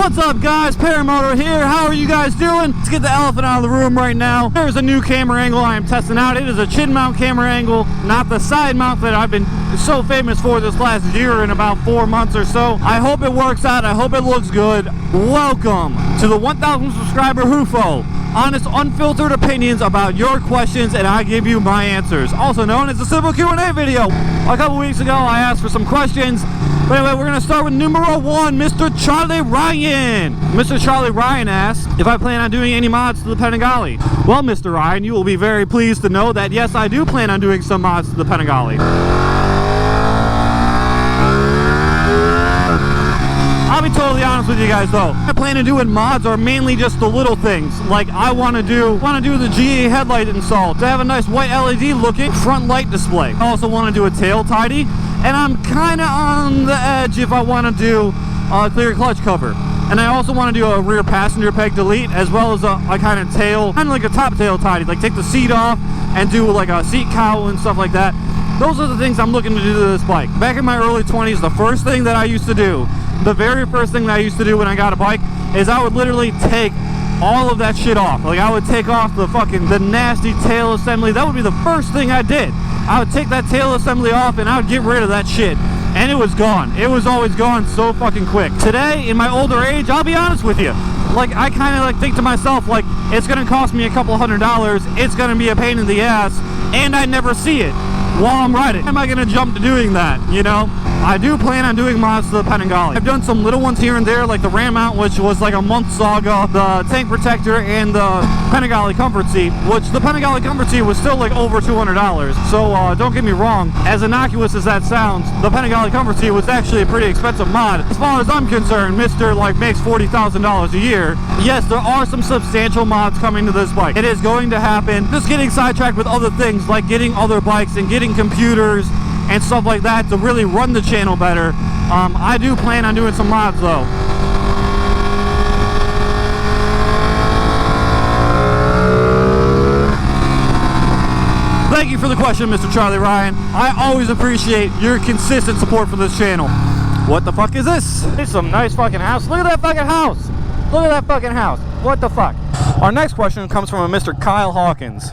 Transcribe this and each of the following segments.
What's up guys, Paramoto here. How are you guys doing? Let's get the elephant out of the room right now. There's a new camera angle I am testing out. It is a chin mount camera angle, not the side mount that I've been so famous for this last year in about 4 months or so. I hope it works out. I hope it looks good. Welcome to the 1,000 subscriber Hufo. Honest, unfiltered opinions about your questions, and I give you my answers. Also known as a simple Q&A video. A couple weeks ago, I asked for some questions. But anyway, we're going to start with numero 1, Mr. Charlie Ryan. Mr. Charlie Ryan asks if I plan on doing any mods to the Panigale. Well, Mr. Ryan, you will be very pleased to know that yes, I do plan on doing some mods to the Panigale. I'll be totally honest with you guys though. I plan on doing mods are mainly just the little things. Like I want to do the GA headlight install to have a nice white LED looking front light display. I also want to do a tail tidy, and I'm kind of on the edge if I want to do a clear clutch cover. And I also want to do a rear passenger peg delete, as well as a kind of tail, kind of like a top tail tidy, like take the seat off and do like a seat cowl and stuff like that. Those are the things I'm looking to do to this bike. Back in my early 20s, the first thing that I used to do, the very first thing that I used to do when I got a bike is I would literally take all of that shit off. Like I would take off the nasty tail assembly. That would be the first thing I did. I would take that tail assembly off and I would get rid of that shit. And it was gone. It was always gone so fucking quick. Today, in my older age, I'll be honest with you. Like I kind of like think to myself, like it's gonna cost me a couple $100. It's gonna be a pain in the ass, and I never see it while I'm riding. Am I gonna jump to doing that, you know? I do plan on doing mods to the Panigale. I've done some little ones here and there, like the ram mount, which was like a month saga, the tank protector, and the Panigale comfort seat, which the Panigale comfort seat was still like over $200. So don't get me wrong, as innocuous as that sounds, the Panigale comfort seat was actually a pretty expensive mod. As far as I'm concerned, Mr. like makes $40,000 a year. Yes, there are some substantial mods coming to this bike. It is going to happen. Just getting sidetracked with other things, like getting other bikes and getting computers and stuff like that to really run the channel better. I do plan on doing some mods though. Thank you for the question, Mr. Charlie Ryan. I always appreciate your consistent support for this channel. What the fuck is this? It's some nice fucking house. Look at that fucking house. Look at that fucking house. What the fuck? Our next question comes from a Mr. Kyle Hawkins.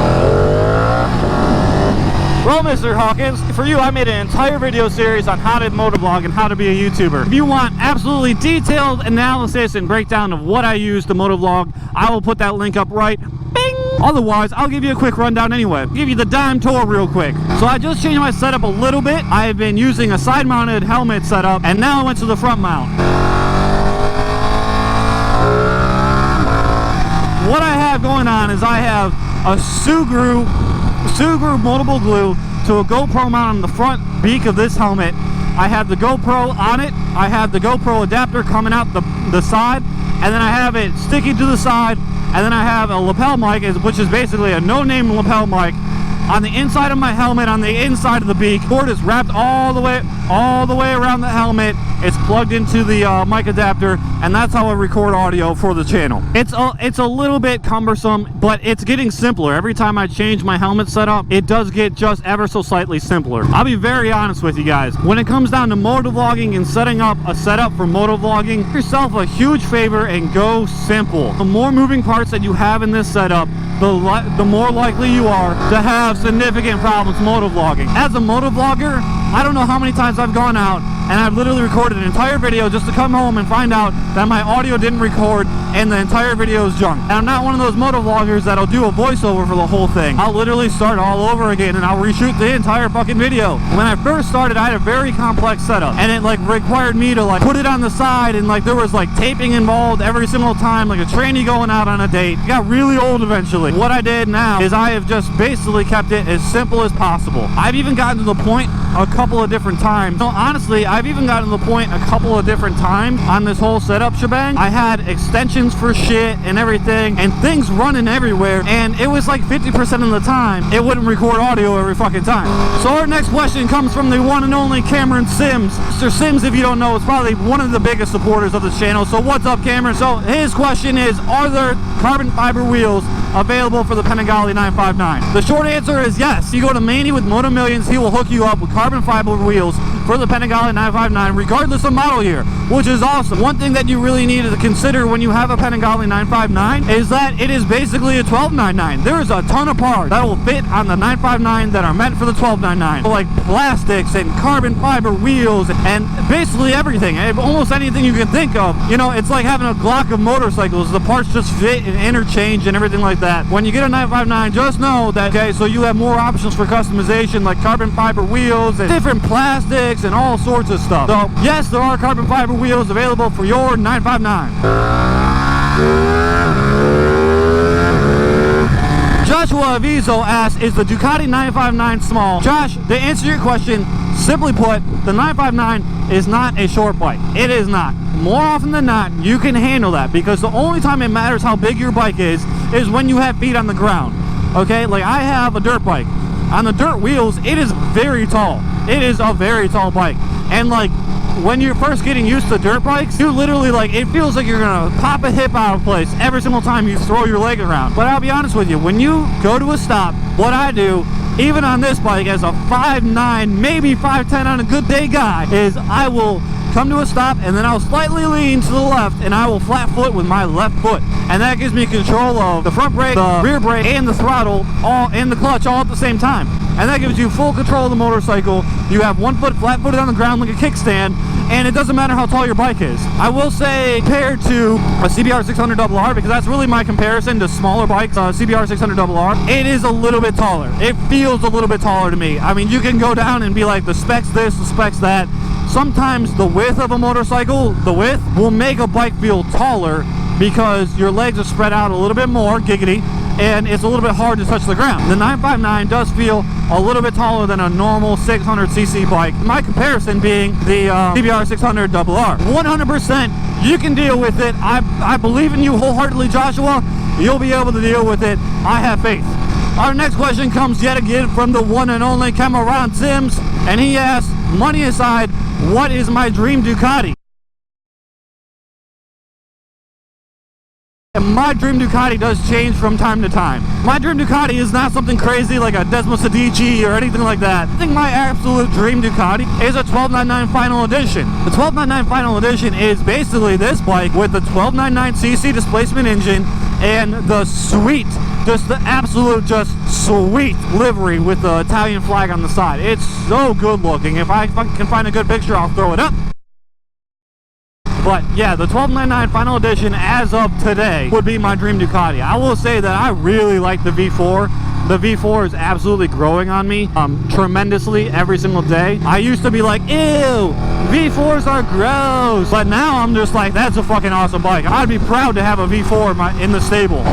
Well, Mr. Hawkins, for you, I made an entire video series on how to motovlog and how to be a YouTuber. If you want absolutely detailed analysis and breakdown of what I use to motovlog, I will put that link up right. Bing! Otherwise, I'll give you a quick rundown anyway. Give you the dime tour real quick. So I just changed my setup a little bit. I've been using a side-mounted helmet setup, and now I went to the front mount. What I have going on is I have a Sugru moldable glue to a GoPro mount on the front beak of this helmet. I have the GoPro on it. I have the GoPro adapter coming out the side, and then I have it sticking to the side, and then I have a lapel mic, which is basically a no-name lapel mic on the inside of my helmet, on the inside of the beak. The cord is wrapped all the way around the helmet. It's plugged into the mic adapter, and that's how I record audio for the channel. It's a little bit cumbersome, but it's getting simpler. Every time I change my helmet setup, it does get just ever so slightly simpler. I'll be very honest with you guys. When it comes down to motovlogging and setting up a setup for motovlogging, do yourself a huge favor and go simple. The more moving parts that you have in this setup, the more likely you are to have significant problems motovlogging. As a motovlogger, I don't know how many times I've gone out and I've literally recorded an entire video just to come home and find out that my audio didn't record and the entire video is junk. And I'm not one of those motovloggers that'll do a voiceover for the whole thing. I'll literally start all over again and I'll reshoot the entire fucking video. When I first started, I had a very complex setup, and it like required me to like put it on the side, and like there was like taping involved every single time, like a trainee going out on a date. It got really old eventually. What I did now is I have just basically kept it as simple as possible. I've even gotten to the point a couple of different times. No, honestly, I've even gotten to the point a couple of different times on this whole setup shebang. I had extensions for shit and everything, and things running everywhere, and it was like 50% of the time it wouldn't record audio every fucking time. So our next question comes from the one and only Cameron Sims. Mr. Sims, if you don't know, is probably one of the biggest supporters of this channel. So what's up, Cameron? So his question is, are there carbon fiber wheels available for the Panigale 959? The short answer is yes. You go to Manny with Moto Millions, he will hook you up with carbon fiber wheels for the Panigale 959 regardless of model year, which is awesome. One thing that you really need to consider when you have a Panigale 959 is that it is basically a 1299. There is a ton of parts that will fit on the 959 that are meant for the 1299, like plastics and carbon fiber wheels and basically everything, almost anything you can think of. You know, it's like having a Glock of motorcycles. The parts just fit and interchange and everything like that. When you get a 959, just know that, okay, so you have more options for customization, like carbon fiber wheels and different plastics and all sorts of stuff. So yes, there are carbon fiber wheels available for your 959. Joshua Aviso asks, is the Ducati 959 small? Josh, to answer your question, simply put, the 959 is not a short bike. It is not. More often than not, you can handle that, because the only time it matters how big your bike is when you have feet on the ground. Okay, like I have a dirt bike. On the dirt wheels, it is very tall. It is a very tall bike. And like, when you're first getting used to dirt bikes, you literally, like, it feels like you're gonna pop a hip out of place every single time you throw your leg around. But I'll be honest with you, when you go to a stop, what I do, even on this bike as a 5'9", maybe 5'10" on a good day guy, is I will come to a stop and then I'll slightly lean to the left and I will flat foot with my left foot, and that gives me control of the front brake, the rear brake, and the throttle, all and the clutch all at the same time, and that gives you full control of the motorcycle. You have one foot flat footed on the ground like a kickstand, and it doesn't matter how tall your bike is. I will say, compared to a CBR 600RR, because that's really my comparison to smaller bikes, CBR 600RR, it is a little bit taller. It feels a little bit taller to me. I mean, you can go down and be like, the specs this, the specs that. Sometimes the width of a motorcycle, the width, will make a bike feel taller because your legs are spread out a little bit more, giggity, and it's a little bit hard to touch the ground. The 959 does feel a little bit taller than a normal 600cc bike. My comparison being the CBR 600RR. 100%, you can deal with it. I believe in you wholeheartedly, Joshua. You'll be able to deal with it. I have faith. Our next question comes yet again from the one and only Cameron Sims, and he asks, money aside, what is my dream Ducati? And my dream Ducati does change from time to time. My dream Ducati is not something crazy like a Desmo Sedici or anything like that. I think my absolute dream Ducati is a 1299 Final Edition. The 1299 Final Edition is basically this bike with the 1299cc displacement engine and the sweet, just the absolute, just sweet livery with the Italian flag on the side. It's so good looking. If I can find a good picture, I'll throw it up. But yeah, the 1299 Final Edition as of today would be my dream Ducati. I will say that I really like the V4. The V4 is absolutely growing on me tremendously every single day. I used to be like, ew, V4s are gross. But now I'm just like, that's a fucking awesome bike. I'd be proud to have a V4 in the stable.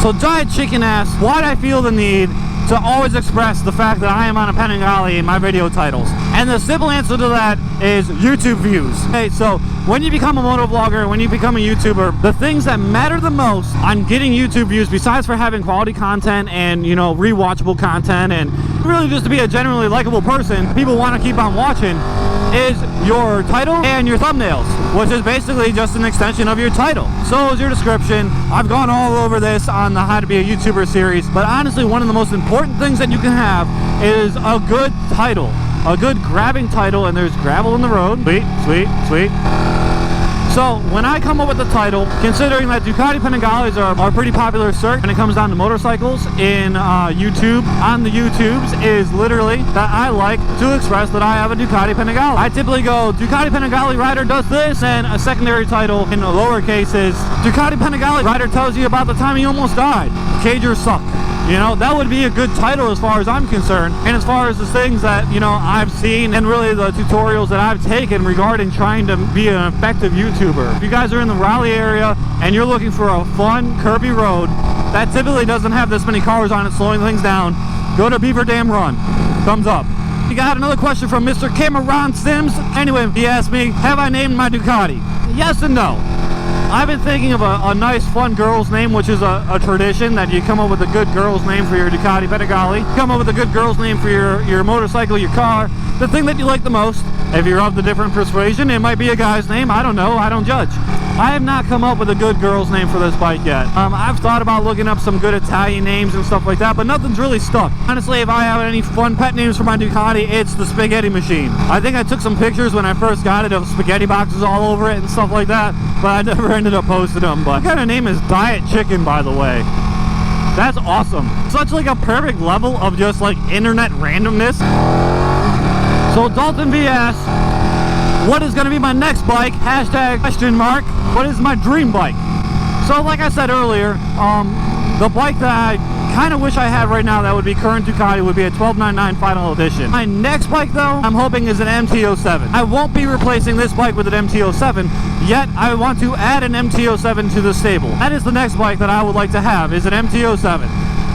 So Giant Chicken asks, why do I feel the need to always express the fact that I am on a Panigale in my video titles? And the simple answer to that is YouTube views. Okay, so when you become a motovlogger, when you become a YouTuber, the things that matter the most on getting YouTube views, besides for having quality content and, you know, rewatchable content and really just to be a generally likable person people want to keep on watching, is your title and your thumbnails, which is basically just an extension of your title. So is your description. I've gone all over this on the How to Be a YouTuber series, but honestly, one of the most important things that you can have is a good title, a good grabbing title, and there's gravel in the road. Sweet, sweet, sweet. So when I come up with the title, considering that Ducati Panigales are a pretty popular search when it comes down to motorcycles in YouTube, on the YouTubes, is literally that I like to express that I have a Ducati Panigale. I typically go, Ducati Panigale rider does this, and a secondary title in lowercase is, Ducati Panigale rider tells you about the time he almost died. Cagers suck. You know, that would be a good title as far as I'm concerned. And as far as the things that, you know, I've seen and really the tutorials that I've taken regarding trying to be an effective YouTuber. If you guys are in the Raleigh area and you're looking for a fun, curvy road that typically doesn't have this many cars on it slowing things down, go to Beaver Dam Run. Thumbs up. We got another question from Mr. Cameron Sims. Anyway, he asked me, have I named my Ducati? Yes and no. I've been thinking of a nice fun girl's name, which is a tradition that you come up with a good girl's name for your Ducati Panigale. Come up with a good girl's name for your motorcycle, your car, the thing that you like the most. If you're of the different persuasion, it might be a guy's name. I don't know. I don't judge. I have not come up with a good girl's name for this bike yet. I've thought about looking up some good Italian names and stuff like that, but nothing's really stuck. Honestly, if I have any fun pet names for my Ducati, it's the spaghetti machine. I think I took some pictures when I first got it of spaghetti boxes all over it and stuff like that, but I never ended up posting them. But what kind of name is Diet Chicken, by the way? That's awesome. Such like a perfect level of just like internet randomness. So Dalton V asks, what is going to be my next bike? Hashtag question mark. What is my dream bike? So like I said earlier, the bike that I kind of wish I had right now that would be current Ducati would be a 1299 Final Edition. My next bike though, I'm hoping is an MT-07. I won't be replacing this bike with an MT-07, yet I want to add an MT-07 to the stable. That is the next bike that I would like to have, is an MT-07.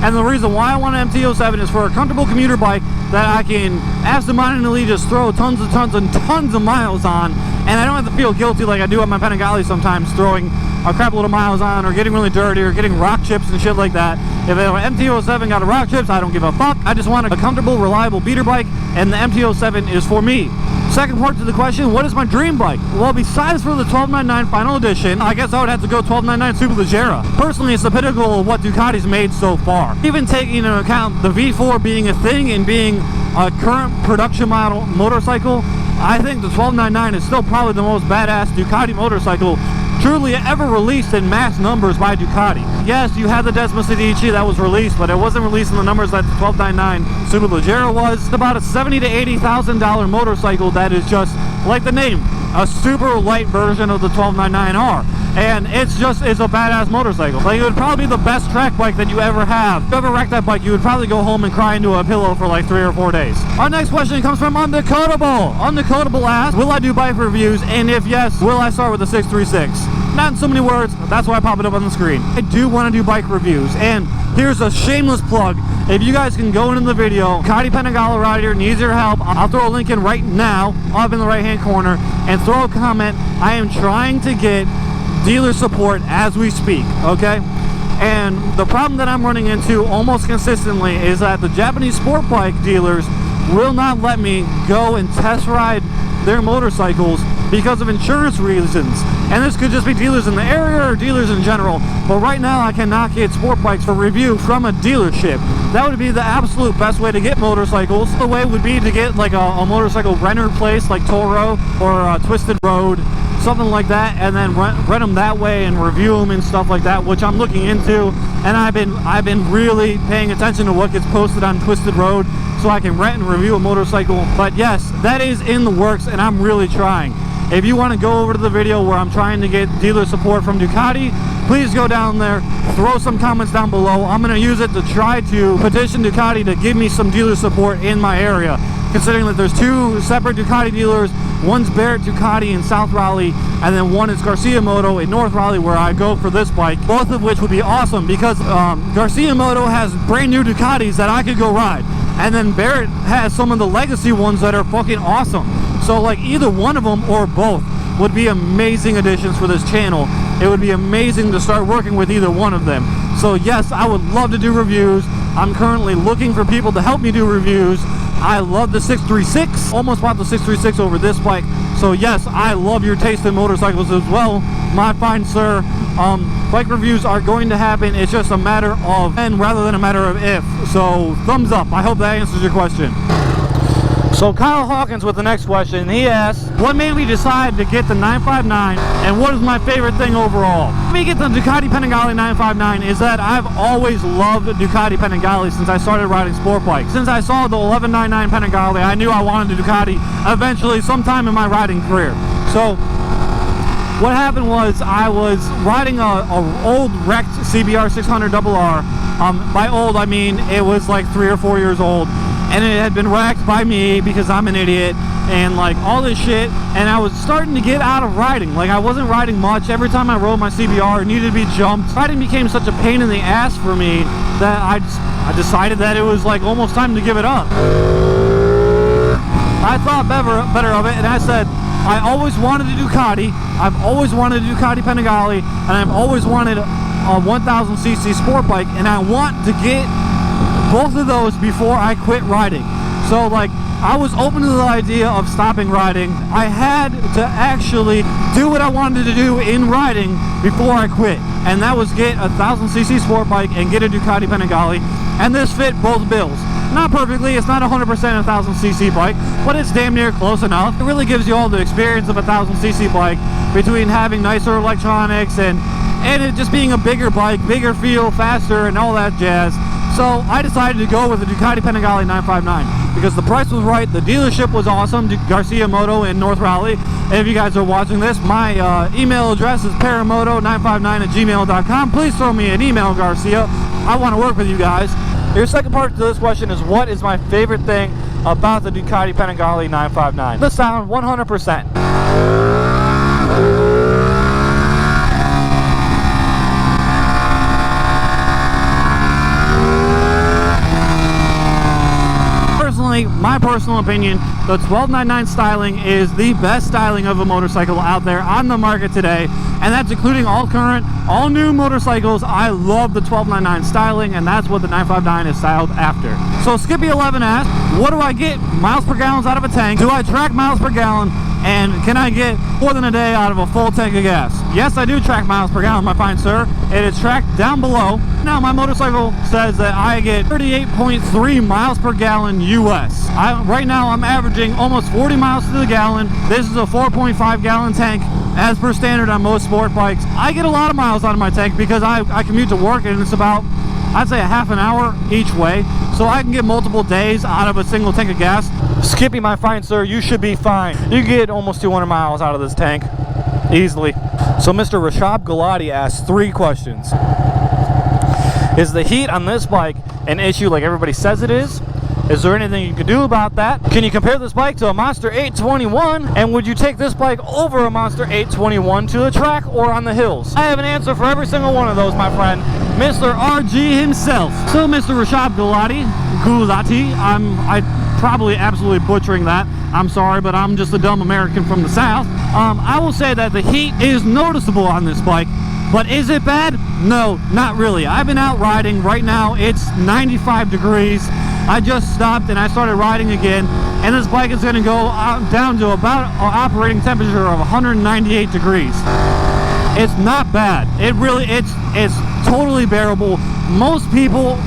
And the reason why I want an MT-07 is for a comfortable commuter bike that I can absentmindedly just throw tons of miles on, and I don't have to feel guilty like I do on my Panigale sometimes, throwing a crap load of miles on, or getting really dirty, or getting rock chips and shit like that. If an MT-07 got a rock chips, I don't give a fuck. I just want a comfortable, reliable beater bike, and the MT-07 is for me. Second part to the question, what is my dream bike? Well, besides for the 1299 Final Edition, I guess I would have to go 1299 Superleggera. Personally, it's the pinnacle of what Ducati's made so far. Even taking into account the V4 being a thing and being a current production model motorcycle, I think the 1299 is still probably the most badass Ducati motorcycle truly ever released in mass numbers by Ducati. Yes, you had the Decima Sedici that was released, but it wasn't released in the numbers that the 1299 Superleggera was. It's about a $70,000 to $80,000 motorcycle that is just, like the name, a super light version of the 1299R. And it's a badass motorcycle. Like, it would probably be the best track bike that you ever have. If you ever wrecked that bike, you would probably go home and cry into a pillow for like 3 or 4 days. Our next question comes from Undecodable. Undecodable asks, will I do bike reviews? And if yes, will I start with the 636? Not in so many words, that's why I pop it up on the screen. I do want to do bike reviews, and here's a shameless plug. If you guys can go into the video, Ducati Panigale rider needs your help. I'll throw a link in right now, up in the right hand corner, and throw a comment. I am trying to get dealer support as we speak, okay? And the problem that I'm running into almost consistently is that the Japanese sport bike dealers will not let me go and test ride their motorcycles because of insurance reasons. And this could just be dealers in the area or dealers in general, but right now I cannot get sport bikes for review from a dealership. That would be the absolute best way to get motorcycles. The way would be to get like a motorcycle renter place like Toro or Twisted Road, something like that, and then rent them that way and review them and stuff like that, which I'm looking into. And I've been really paying attention to what gets posted on Twisted Road so I can rent and review a motorcycle. But yes, that is in the works, and I'm really trying. If you want to go over to the video where I'm trying to get dealer support from Ducati, please go down there, throw some comments down below. I'm going to use it to try to petition Ducati to give me some dealer support in my area, considering that there's 2 separate Ducati dealers. One's Barrett Ducati in South Raleigh, and then one is Garcia Moto in North Raleigh, where I go for this bike, both of which would be awesome because Garcia Moto has brand new Ducatis that I could go ride, and then Barrett has some of the legacy ones that are fucking awesome. So like either one of them or both would be amazing additions for this channel. It would be amazing to start working with either one of them. So yes, I would love to do reviews. I'm currently looking for people to help me do reviews. I love the 636. Almost bought the 636 over this bike. So yes, I love your taste in motorcycles as well, my fine sir. Bike reviews are going to happen. It's just a matter of when rather than a matter of if. So thumbs up. I hope that answers your question. So Kyle Hawkins with the next question, he asks, what made me decide to get the 959 and what is my favorite thing overall? What made me get the Ducati Panigale 959 is that I've always loved Ducati Panigale since I started riding sport bikes. Since I saw the 1199 Panigale, I knew I wanted a Ducati eventually sometime in my riding career. So what happened was I was riding a old wrecked CBR 600 RR. By old I mean it was like 3 or 4 years old. And it had been wrecked by me because I'm an idiot and like all this shit, and I was starting to get out of riding. Like I wasn't riding much. Every time I rode my CBR it needed to be jumped. Riding became such a pain in the ass for me that I decided that it was like almost time to give it up. I thought better of it, and I said, I always wanted a Ducati. I've always wanted a Ducati Panigale, and I've always wanted a 1000cc sport bike, and I want to get both of those before I quit riding. So like, I was open to the idea of stopping riding. I had to actually do what I wanted to do in riding before I quit, and that was get a 1000cc sport bike and get a Ducati Panigale, and this fit both bills. Not perfectly, it's not 100% a 1000cc bike, but it's damn near close enough. It really gives you all the experience of a 1000cc bike, between having nicer electronics and it just being a bigger bike, bigger feel, faster, and all that jazz. So I decided to go with the Ducati Panigale 959 because the price was right, the dealership was awesome, Garcia Moto in North Raleigh. And if you guys are watching this, my email address is paramoto959@gmail.com. Please throw me an email, Garcia. I want to work with you guys. Your second part to this question is, what is my favorite thing about the Ducati Panigale 959? The sound, 100%. My personal opinion, the 1299 styling is the best styling of a motorcycle out there on the market today, and that's including all current, all new motorcycles. I love the 1299 styling, and that's what the 959 is styled after. So Skippy11 asked, what do I get miles per gallon out of a tank? Do I track miles per gallon? And can I get more than a day out of a full tank of gas? Yes, I do track miles per gallon, my fine sir. It is tracked down below. Now, my motorcycle says that I get 38.3 miles per gallon US. Right now, I'm averaging almost 40 miles to the gallon. This is a 4.5 gallon tank, as per standard on most sport bikes. I get a lot of miles out of my tank because I commute to work, and it's about, I'd say, a half an hour each way. So I can get multiple days out of a single tank of gas. Skippy, my fine sir, you should be fine. You get almost 200 miles out of this tank easily. So Mr. Rashab Galati asked 3 questions. Is the heat on this bike an issue like everybody says it is? Is there anything you can do about that? Can you compare this bike to a Monster 821? And would you take this bike over a Monster 821 to the track or on the hills? I have an answer for every single one of ththose, my friend. Mr. RG himself. So Mr. Rashab Galati, I probably absolutely butchering that. I'm sorry, but I'm just a dumb American from the South. I will say that the heat is noticeable on this bike, but is it bad? No, not really. I've been out riding. Right now, it's 95 degrees. I just stopped and I started riding again, and this bike is going to go down to about an operating temperature of 198 degrees. It's not bad. It's totally bearable. Most people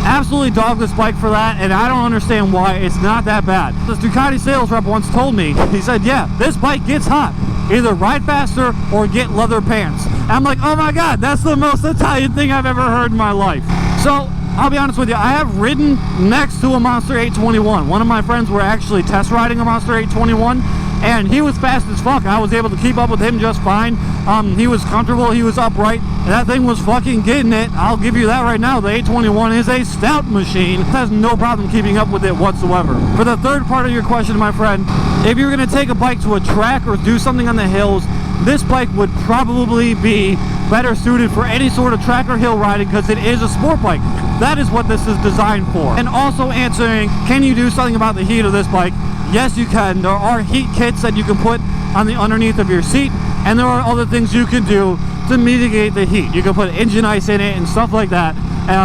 absolutely dog this bike for that, and I don't understand why. It's not that bad. This Ducati sales rep once told me, he said, yeah, this bike gets hot. Either ride faster or get leather pants. I'm like, oh my god, that's the most Italian thing I've ever heard in my life. So I'll be honest with you, I have ridden next to a Monster 821. One of my friends were actually test riding a Monster 821, and he was fast as fuck. I was able to keep up with him just fine. He was comfortable, he was upright, and that thing was fucking getting it. I'll give you that right now. The 821 is a stout machine. It has no problem keeping up with it whatsoever. For the third part of your question, my friend, if you're going to take a bike to a track or do something on the hills, this bike would probably be better suited for any sort of track or hill riding because it is a sport bike. That is what this is designed for. And also answering, can you do something about the heat of this bike? Yes, you can. There are heat kits that you can put on the underneath of your seat, and there are other things you can do to mitigate the heat. You can put engine ice in it and stuff like that.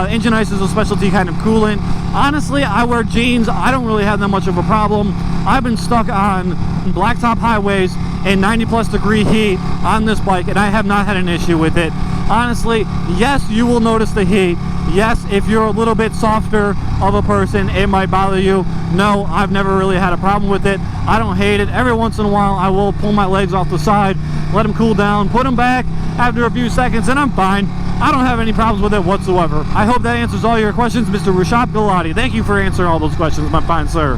Engine ice is a specialty kind of coolant. Honestly, I wear jeans. I don't really have that much of a problem. I've been stuck on blacktop highways in 90+ degree heat on this bike, and I have not had an issue with it. Honestly, yes, you will notice the heat. Yes, if you're a little bit softer of a person, it might bother you. No, I've never really had a problem with it. I don't hate it. Every once in a while, I will pull my legs off the side, let them cool down, put them back after a few seconds, and I'm fine. I don't have any problems with it whatsoever. I hope that answers all your questions, Mr. Rashab Galati. Thank you for answering all those questions, my fine sir.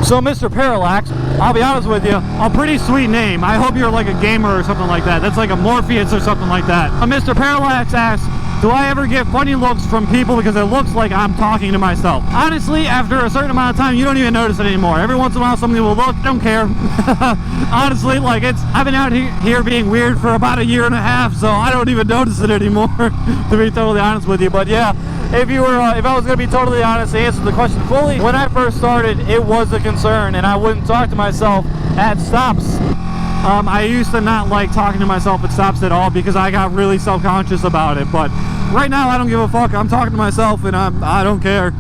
So, Mr. Parallax, I'll be honest with you, a pretty sweet name. I hope you're like a gamer or something like that. That's like a Morpheus or something like that. Mr. Parallax asks, do I ever get funny looks from people because it looks like I'm talking to myself? Honestly, after a certain amount of time, you don't even notice it anymore. Every once in a while, somebody will look, I don't care. Honestly, like I've been out here being weird for about a year and a half, so I don't even notice it anymore, to be totally honest with you. But yeah, if I was going to be totally honest, to answer the question fully, when I first started, it was a concern, and I wouldn't talk to myself at stops. I used to not like talking to myself at stops at all because I got really self-conscious about it, but right now I don't give a fuck. I'm talking to myself and I don't care.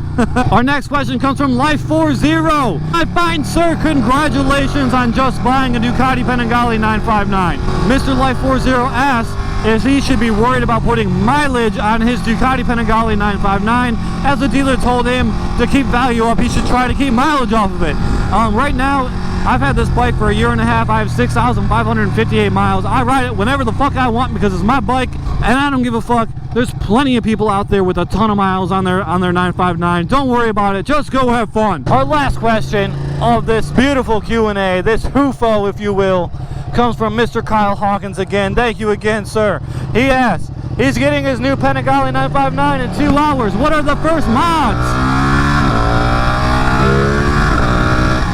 Our next question comes from Life40. My fine sir, congratulations on just buying a Ducati Panigale 959. Mr. Life40 asks if he should be worried about putting mileage on his Ducati Panigale 959. As the dealer told him to keep value up, he should try to keep mileage off of it. Right now, I've had this bike for a year and a half. I have 6,558 miles. I ride it whenever the fuck I want because it's my bike and I don't give a fuck. There's plenty of people out there with a ton of miles on their 959. Don't worry about it. Just go have fun. Our last question of this beautiful Q&A, this hoofo, if you will, comes from Mr. Kyle Hawkins again. Thank you again, sir. He asks, he's getting his new Panigale 959 in 2 hours. What are the first mods?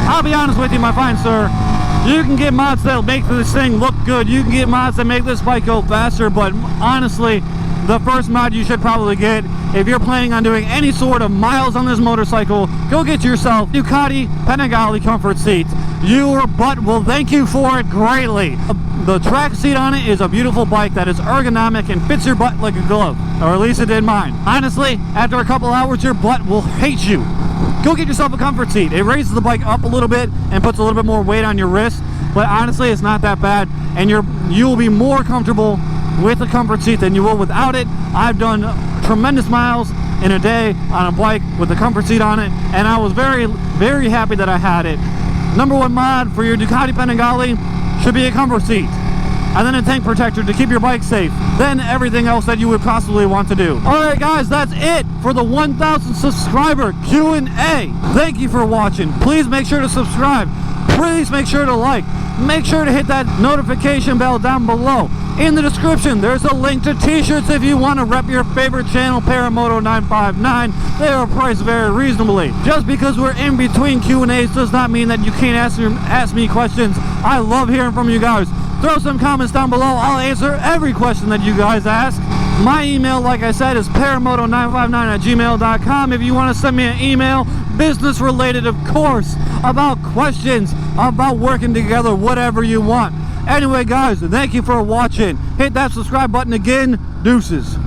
I'll be honest with you, my fine sir. You can get mods that'll make this thing look good. You can get mods that make this bike go faster, but honestly, the first mod you should probably get, if you're planning on doing any sort of miles on this motorcycle, go get yourself Ducati Panigale comfort seats. Your butt will thank you for it greatly. The track seat on it is a beautiful bike that is ergonomic and fits your butt like a glove, or at least it did mine. Honestly, after a couple hours, your butt will hate you. Go get yourself a comfort seat. It raises the bike up a little bit and puts a little bit more weight on your wrist, but honestly, it's not that bad, and you will be more comfortable with a comfort seat than you will without it. I've done tremendous miles in a day on a bike with a comfort seat on it, and I was very, very happy that I had it. Number 1 mod for your Ducati Panigale should be a comfort seat, and then a tank protector to keep your bike safe, then everything else that you would possibly want to do. Alright guys, that's it for the 1,000 subscriber Q&A. Thank you for watching. Please make sure to subscribe. Please make sure to like. Make sure to hit that notification bell down below. In the description, there's a link to t-shirts if you want to rep your favorite channel, Paramoto 959. They are priced very reasonably. Just because we're in between Q&As does not mean that you can't ask me questions. I love hearing from you guys. Throw some comments down below. I'll answer every question that you guys ask. My email, like I said, is paramoto959@gmail.com. If you want to send me an email, business related, of course, about questions, about working together, whatever you want. Anyway, guys, thank you for watching. Hit that subscribe button again. Deuces.